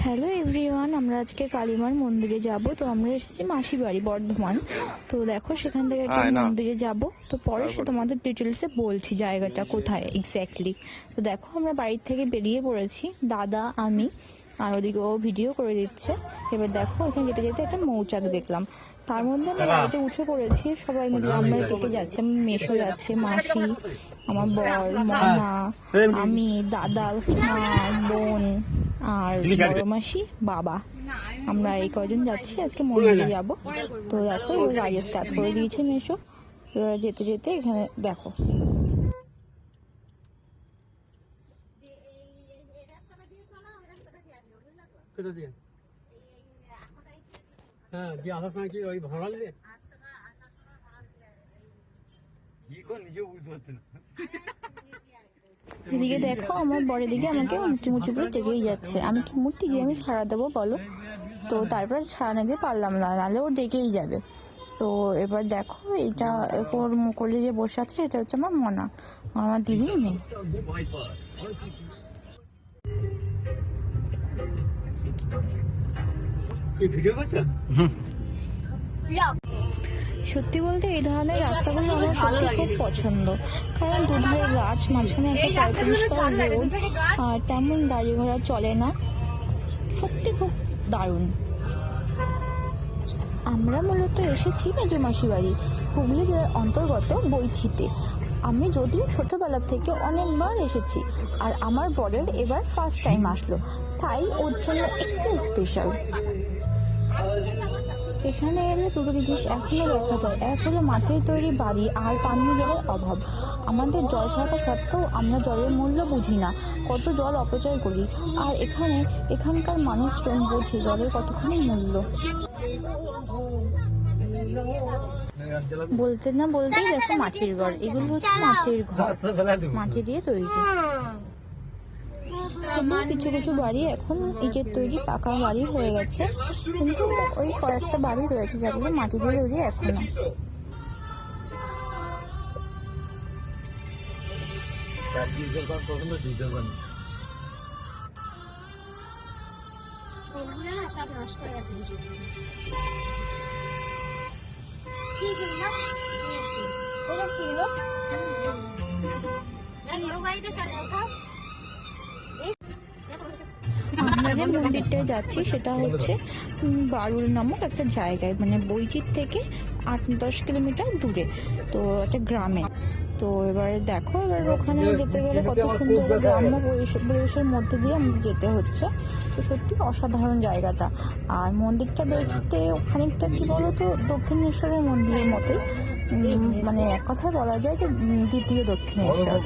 Hello everyone, আমরা আজকে কালীমার মন্দিরে যাব। তো আমরা এসেছি মাসি বাড়ি বর্ধমান। তো দেখো সেখান থেকে একটা মন্দিরে যাব। তো পরে সে তোমাদের ডিটেলসে বলছি জায়গাটা কোথায় এক্স্যাক্টলি। তো দেখো আমরা বাড়ির থেকে বেরিয়ে পড়েছি, দাদা আমি, আর ওদিকে ও ভিডিও করে দিচ্ছে। এবার দেখো এখানে যেতে যেতে একটা মৌচাক দেখলাম, তার মধ্যে আমরা গাড়িতে উঠে পড়েছি সবাই মিলে। আমরা ডেকে যাচ্ছি, মেশো যাচ্ছে, মাসি, আমার বর, মনা, আমি, দাদা, মা, বোন আর বড় মাসি, বাবা। আমরা এই কয়জন যাচ্ছি, আজকে মন্দিরে যাব। তো দেখো এবার গাড়ি স্টার্ট করে দিয়েছে মেশো। এবার যেতে যেতে এখানে দেখো এদিকে দেখো আমার বরের দিকে আমাকে মুচি মুচি করে ডেকেই যাচ্ছে। আমি কি মূর্তি যে আমি সারা দেবো বলো? তো তারপর সারা নিতে পারলাম না, নাহলে ও ডেকেই যাবে। তো এবার দেখো এইটা ওর মুখলে যে বসে আছে সেটা হচ্ছে আমার মনা, আমার দিদির মেয়ে। সত্যি বলতে এই ধরনের রাস্তাগুলো আমার সত্যি খুব পছন্দ, কারণ দুধারে গাছ, মাঝখানে একটা পরিষ্কার রোড, আর তেমন গাড়ি ঘোড়া চলে না, সত্যি খুব দারুণ। আমরা মূলত এসেছি মেজো মাসি বাড়ি, হুগলি জেলার অন্তর্গত বৈচিতে। আমি যদিও ছোটবেলা থেকে অনেকবার এসেছি, আর আমার বরের এবার ফার্স্ট টাইম আসলো, তাই ওর জন্য একটু স্পেশাল। এখানে এলে দুটো জিনিস এখনো দেখা যায়, এক হলো মাটির তৈরি বাড়ি আর পানীয় জলের অভাব। আমাদের জল থাকা সত্ত্বেও আমরা জলের মূল্য বুঝি না, কত জল অপচয় করি। আর এখানকার মানুষজন বোঝে জলের কতখানি মূল্য। বলতে না বলতেই দেখো মাটির ঘর, এগুলো হচ্ছে মাটির ঘর, মাটি দিয়ে তৈরি। কিছু কিছু বাড়ি এখন ইটের তৈরি পাকা বাড়ি হয়ে গেছে, কিন্তু ওই কয়েকটা বাড়ি রয়েছে যেগুলো মাটি দিয়ে তৈরি এখনো। আমরা যে মন্দিরটায় যাচ্ছি সেটা হচ্ছে বারুল নামক একটা জায়গায়, মানে বৈচিত থেকে 8-10 কিলোমিটার দূরে, তো একটা গ্রামে। তো এবার দেখো এবার ওখানে যেতে গেলে কত সুন্দর গ্রাম্য পরিবেশের মধ্যে দিয়ে আমাদের যেতে হচ্ছে। তো সত্যি অসাধারণ জায়গাটা। আর মন্দিরটা দেখতে খানিকটা কি বলতো দক্ষিণেশ্বরের মন্দিরের মতোই, মানে এক কথায় বলা যায় যে দ্বিতীয় দক্ষিণেশ্বর।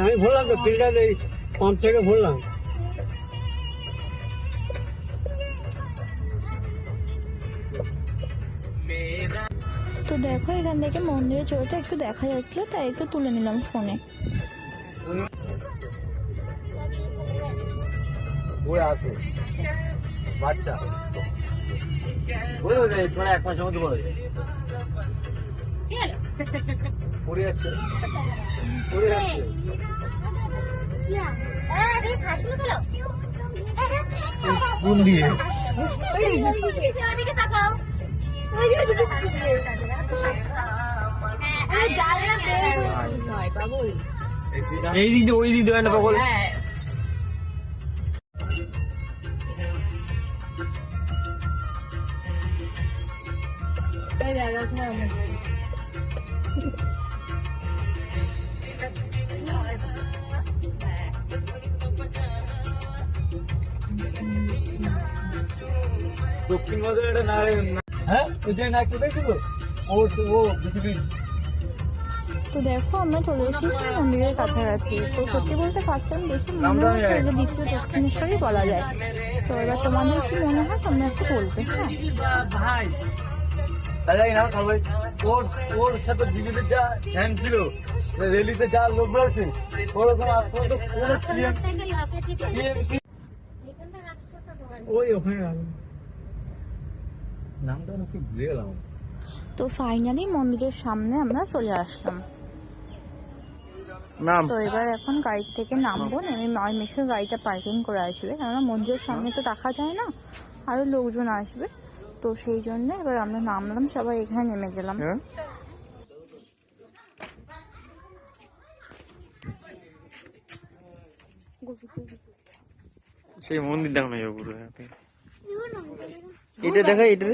আমি ভরলাম তো ফিল্টার পাম্প থেকে ভরলাম। তো দেখো এখান থেকে মন্দিরের চোরটা একটু দেখা যাচ্ছিল, তাই একটু তুলে নিলাম ফোনে। আছে বাচ্চা এক মাসের মধ্যে বলে পড়ে যাচ্ছে পড়ে যাচ্ছে। কোন দিয়ে এই দিক দিয়ে ওই দিক দিয়ে না পাগল। দক্ষিণ ভারতের এটা না, হ্যাঁ ওইটাই না কোথায় ছিল ও পৃথিবীর। তো দেখো আমরা চলে এসেছি মন্দিরের কাছাকাছি। তো সত্যি বলতে ফার্স্ট টাইম দেখে মনে হচ্ছে দ্বিতীয় দক্ষিণেশ্বরই বলা যায়। তো এবার তোমাদের কি মনে হয় তোমরা একটু বলতে। হ্যাঁ ভাই ওর সাথে বিজেপির যা ফ্যান ছিল, রেলিতে যা লোক রয়েছে ওরকম ওই ওখানে নামটা কি ভুলে গেলাম। তো ফাইনালি মন্দিরের সামনে আমরা চলে আসলাম। নাম তো এবার এখন গাড়ি থেকে নামবো, নেমে মিশুর গাড়িটা পার্কিং করে আসবে, কেননা মন্দিরের সামনে তো রাখা যায় না, আরো লোকজন আসবে। তো সেই জন্য এবার আমরা নামলাম, সবাই এখানে নেমে গেলাম। হ্যাঁ? সেই মন্দির দেখো না পুরো, এটা দেখা, এটা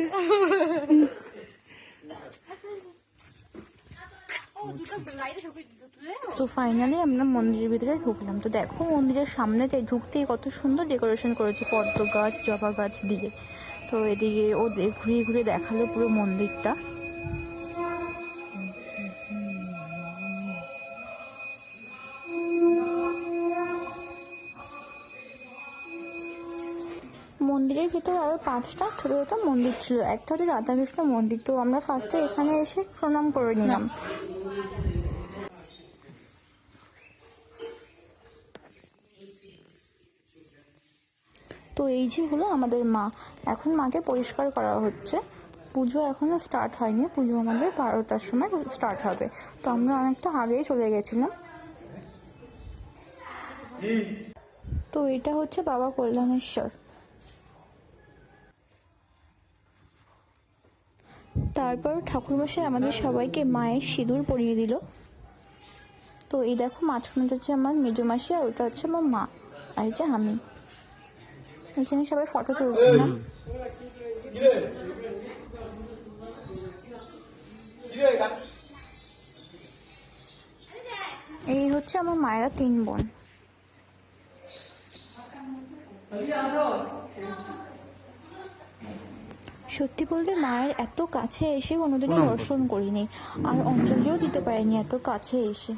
তো ফাইনালি আমরা মন্দিরের ভিতরে ঢুকলাম। তো দেখো মন্দিরের সামনেটাই ঢুকতেই কত সুন্দর ডেকোরেশন করেছে পদ্ম গাছ, জবা গাছ দিয়ে। তো এদিকে ও ঘুরিয়ে ঘুরিয়ে দেখালো পুরো মন্দিরটা। মন্দিরের ভিতরে আরো 5টা ছোট ছোট মন্দির ছিল, একটা হচ্ছে রাধাকৃষ্ণ মন্দির। তো আমরা ফার্স্টে এখানে এসে প্রণাম করে নিলাম। তো এই যে হলো আমাদের মা, এখন মাকে পরিষ্কার করা হচ্ছে। পুজো এখনো স্টার্ট হয়নি, পুজো আমাদের 12টার সময় স্টার্ট হবে। তো আমরা অনেকটা আগেই চলে গেছিলাম। তো এটা হচ্ছে বাবা কল্যাণেশ্বর। তারপর ঠাকুরমশাই আমাদের সবাইকে মায়ের সিঁদুর পরিয়ে দিল। তো এই দেখো মাঝখানটা হচ্ছে আমার মেজো মাসি, আর ওটা হচ্ছে আমার মা, আর এই যে আমি। এখানে সবাই ফটো তুলছিলাম। এই হচ্ছে আমার মায়েরা 3 বোন। সত্যি বলতে মায়ের এত কাছে এসে কোনোদিনও দর্শন করিনি, আর অঞ্জলিও দিতে পারিনি এত কাছে এসে।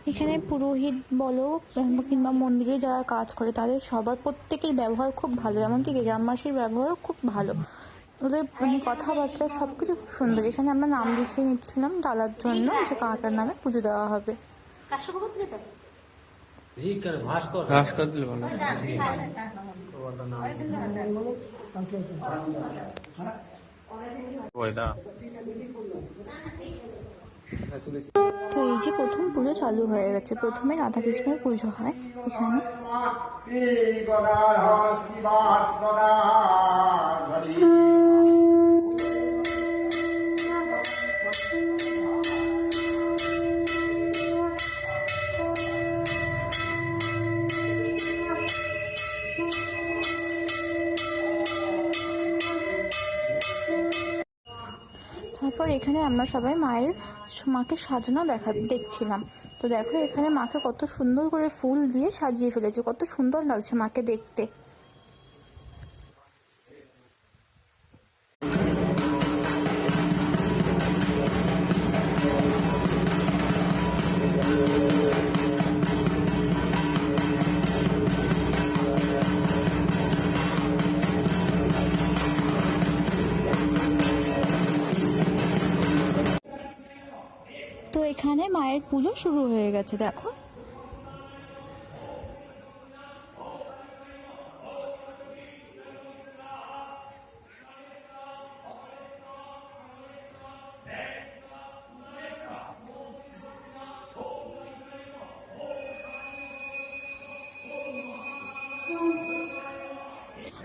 এখানে পুরোহিত বলো কিংবা মন্দিরে যারা কাজ করে তাদের সবার প্রত্যেকের ব্যবহার খুব ভালো, এমনকি গ্রামবাসীর ব্যবহারও খুব ভালো। ওদের মানে কথাবার্তা সব কিছু খুব সুন্দর। এখানে আমরা নাম লিখিয়ে নিচ্ছিলাম ডালার জন্য, যে কাকার নামে পুজো দেওয়া হবে। তো এই যে প্রথম পুজো চালু হয়ে গেছে। প্রথমে রাধাকৃষ্ণের পুজো হয় এখানে। তারপর এখানে আমরা সবাই মাকে সাজানো দেখছিলাম। তো দেখো এখানে মাকে কত সুন্দর করে ফুল দিয়ে সাজিয়ে ফেলেছে, কত সুন্দর লাগছে মাকে দেখতে। তো এখানে মায়ের পুজো শুরু হয়ে গেছে দেখো।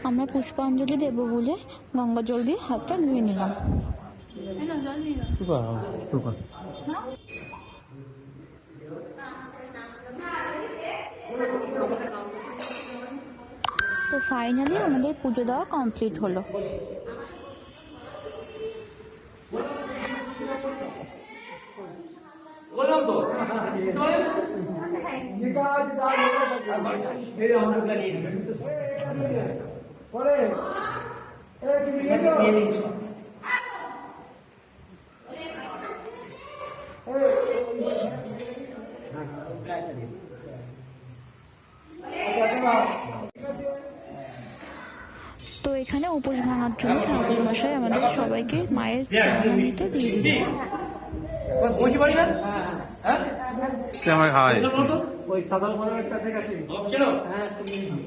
আমরা পুষ্পাঞ্জলি দেব বলে গঙ্গা জল দিয়ে হাতটা ধুয়ে নিলাম। তো ফাইনালি আমাদের পুজো দেওয়া কমপ্লিট হলো। তো এখানে উপোস ভাঙার জন্য ঠাকুর মশাই আমাদের সবাইকে মায়ের চরণামৃত দিয়ে দিল।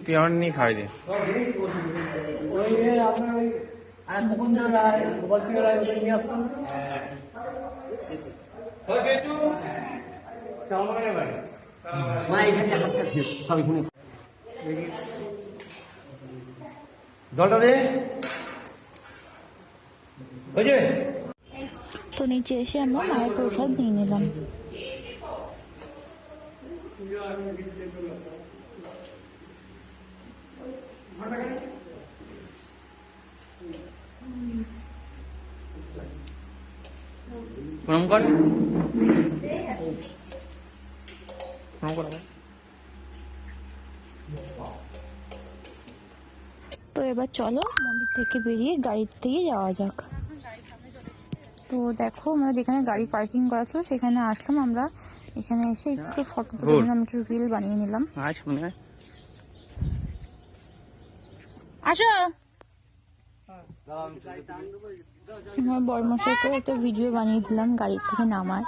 তুই আমার নিয়ে খাওয়াই দে। মুকুন্দ রায়, গোপাল রায় ওদের নিয়ে আসতাম। মা এখানে হাতটা ফেস সব এখানে জলটা দে বুঝে তো নিচে এসে আমরা মায়ের প্রসাদ নিয়ে নিলাম। প্রণাম কর প্রণাম কর। তো এবার চলো মন্দির থেকে বেরিয়ে গাড়ির থেকে যাওয়া যাক। তো দেখো আমরা যেখানে গাড়ি পার্কিং করা ছিল সেখানে আসলাম আমরা। এখানে এসে একটু ফটো তুলে নিলাম, একটু রিল বানিয়ে নিলাম। আসো আমার বড়মশাইকেও একটা ভিডিও বানিয়ে দিলাম গাড়ির থেকে নামার।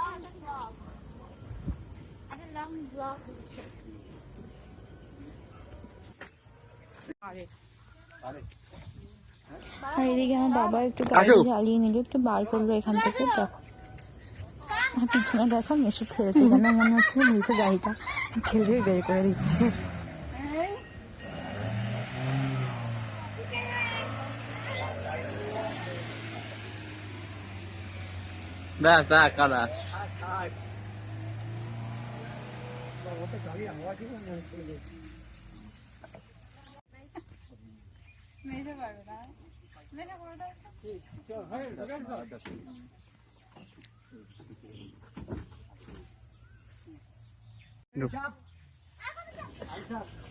আর এদিকে আমার বাবা একটু গাড়ি জ্বালিয়ে নিল, একটু বার করলো এখান থেকে। দেখো আর পিছনে দেখো মেশো ঠেলছে, যেন মনে হচ্ছে মেশো গাড়িটা ঠেলে বের করে দিচ্ছে। ব্যাস ব্যাস কাদা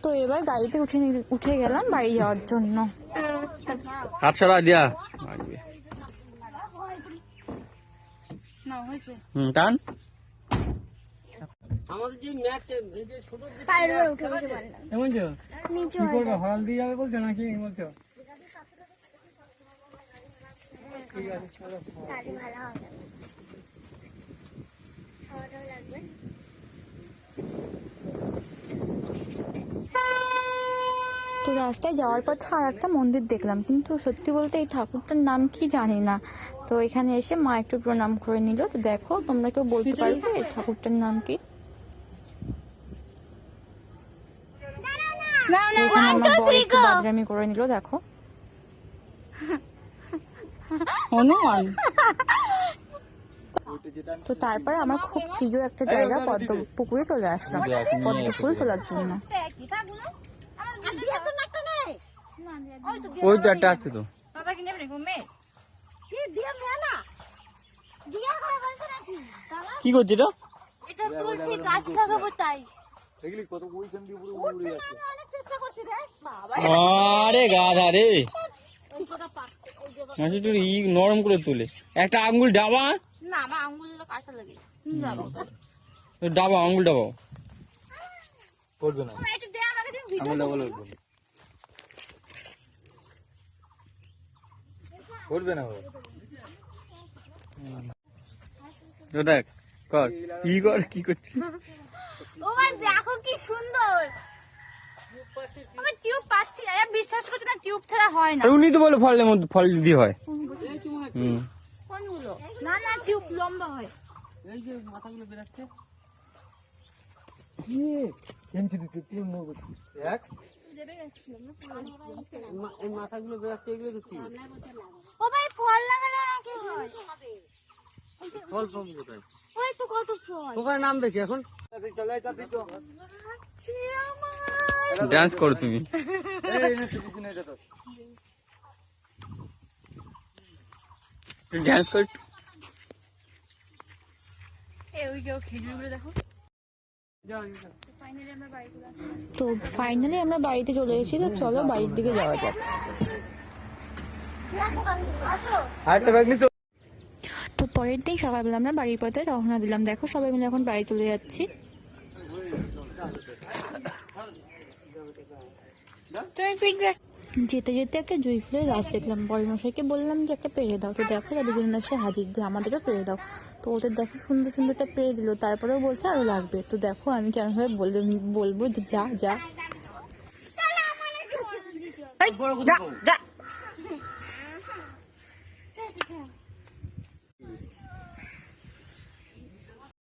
তো এবার গাড়িতে উঠে গেলাম বাড়ি যাওয়ার জন্য। হাত ছড়া দিয়া টান আমাদের যে ম্যাক্স এই যে ছোট যে পায়ের উঠে বসে বললাম এমন যে নিচে কি করবে হল দিয়ে যাবে বলছো নাকি বলছো ঠিক আছে চলো তাহলে ভালো হবে খাওয়াটাও লাগবে। তো রাস্তায় যাওয়ার পথে আর একটা মন্দির দেখলাম, কিন্তু সত্যি বলতে এই ঠাকুরটার নাম কি জানি না। তো এখানে এসে মা একটু প্রণাম করে নিল। তো দেখো তোমরা কেউ বলতে পারবে এই ঠাকুরটার নাম কি? এখানে আমার বর একটু বাদরামি করে নিল, দেখো হনুমান। তো তারপর আমার খুব প্রিয় একটা জায়গা পদ্ম পুকুরে চলে আসলাম পদ্ম ফুল তোলার জন্য। ওই তো একটা আছে তো কি করছে এটা? এটা তুলছি গাছ লাগাবো তাই। দেখলি কত পয়সা দিয়ে পুরো উড়ে যাচ্ছে অনেক চেষ্টা করছি রে বাবা। আরে গাধা রে মাসি তুই নরম করে তুলে একটা আঙ্গুল ডাবা না আমার আঙ্গুলগুলো কাটা লাগে। ডাবা আঙ্গুল ডাবাও করবে না একটু দে আমাকে দিন ভিডিও। আঙুল ডাবল করবে না তো দেখ কর কি কর কি করছিস ও ভাই দেখো কি সুন্দর। আমি টিউব পাচ্ছি না, আমি বিশ্বাস করছি না টিউব ছাড়া হয় না। উনি তো বলে ফলের মধ্যে ফল দিতে হয়। কোনগুলো? না না টিউব লম্বা হয়। এই যে মাথাগুলো বেরাচ্ছে কি কেমন দিতে পুরো নব এক দেবে গেছিলাম না এই মাথাগুলো বেরাচ্ছে এগুলো তো কি ও ভাই ফল লাগালে নাকি হয়? ফল পাবো কোথায় ওই তো কত ফল। ওখানে নাম দেখি এখন চলে যাচ্ছি তো ছি আমার। ডান্স করো তুমি এই এনে কিছু নেই তো ডান্স কর ওই কেউ খেজুরগুলো দেখো। তো ফাইনালি আমরা বাড়িতে চলে এসেছি। তো চলো বাড়ির দিকে যাওয়া যাক। আরেকটা ব্যাগ নিতে তো পরের দিন সকালবেলা আমরা বাড়ির পথে রওনা দিলাম। দেখো সবাই মিলে এখন বাড়ি চলে যাচ্ছি। যেতে যেতে একটা জুঁই ফুলের গাছ দেখলাম। বড়মশাইকে বললাম যে একটা পেড়ে দাও। তো দেখো তাদের জন্য এসে হাজির দিয়ে আমাদেরও পেড়ে দাও। তো ওদের দেখো সুন্দর সুন্দরটা পেড়ে দিল, তারপরেও বলছে আরো লাগবে। তো দেখো আমি কেমন ভাবে বলবো যে যা যা যা